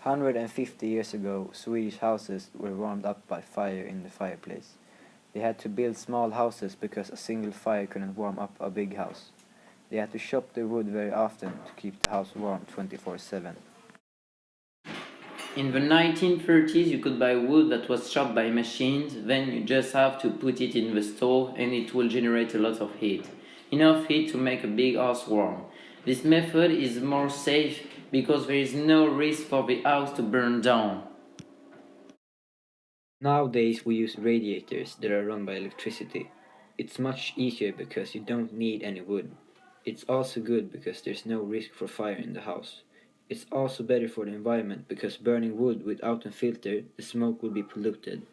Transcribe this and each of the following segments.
150 years ago, Swedish houses were warmed up by fire in the fireplace. They had to build small houses because a single fire couldn't warm up a big house. They had to chop the wood very often to keep the house warm 24/7. In the 1930s, you could buy wood that was chopped by machines, then you just have to put it in the stove and it will generate a lot of heat. Enough heat to make a big house warm. This method is more safe because there is no risk for the house to burn down. Nowadays we use radiators that are run by electricity. It's much easier because you don't need any wood. It's also good because there's no risk for fire in the house. It's also better for the environment because burning wood without a filter, the smoke will be polluted.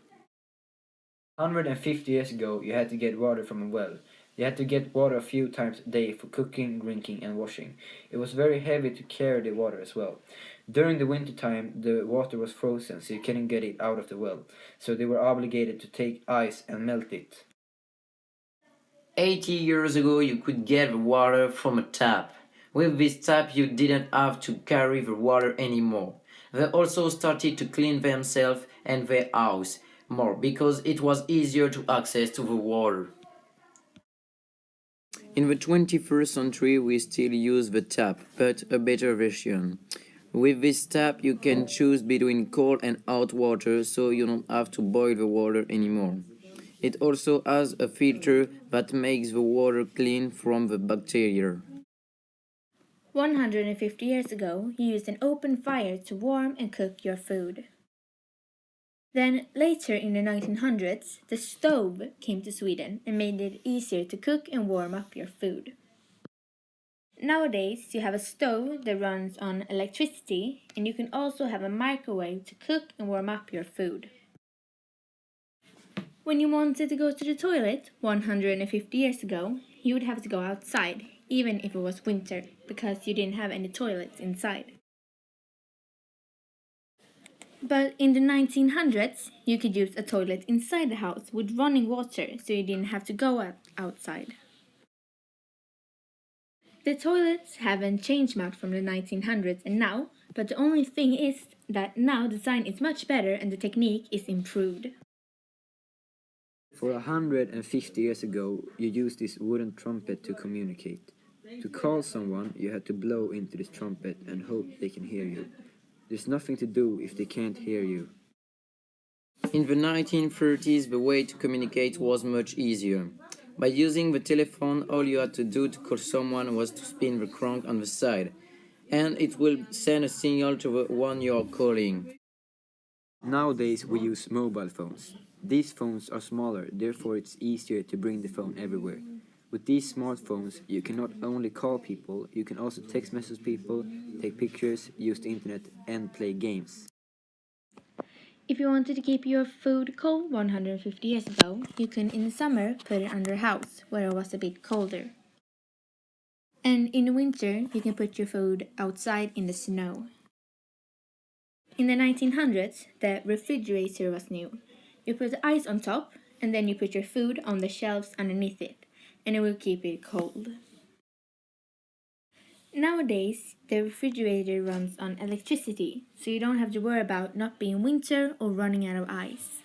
150 years ago, you had to get water from a well. You had to get water a few times a day for cooking, drinking, and washing. It was very heavy to carry the water as well. During the winter time, the water was frozen, so you couldn't get it out of the well. So they were obligated to take ice and melt it. 80 years ago, you could get the water from a tap. With this tap, you didn't have to carry the water anymore. They also started to clean themselves and their house more because it was easier to access to the water. In the 21st century, we still use the tap, but a better version. With this tap, you can choose between cold and hot water, so you don't have to boil the water anymore. It also has a filter that makes the water clean from the bacteria. 150 years ago, you used an open fire to warm and cook your food. Then, later in the 1900s, the stove came to Sweden and made it easier to cook and warm up your food. Nowadays, you have a stove that runs on electricity, and you can also have a microwave to cook and warm up your food. When you wanted to go to the toilet 150 years ago, you would have to go outside, even if it was winter, because you didn't have any toilets inside. But in the 1900s, you could use a toilet inside the house with running water, so you didn't have to go outside. The toilets haven't changed much from the 1900s and now, but the only thing is that now design is much better and the technique is improved. For 150 years ago, you used this wooden trumpet to communicate. To call someone, you had to blow into this trumpet and hope they can hear you. There's nothing to do if they can't hear you. In the 1930s, the way to communicate was much easier. By using the telephone, all you had to do to call someone was to spin the crank on the side, and it will send a signal to the one you're calling. Nowadays, we use mobile phones. These phones are smaller, therefore it's easier to bring the phone everywhere. With these smartphones, you can not only call people, you can also text message people, take pictures, use the internet, and play games. If you wanted to keep your food cold 150 years ago, you could in the summer put it under a house where it was a bit colder. And in the winter, you can put your food outside in the snow. In the 1900s, the refrigerator was new. You put the ice on top, and then you put your food on the shelves underneath it, and it will keep it cold. Nowadays, the refrigerator runs on electricity, so you don't have to worry about not being winter or running out of ice.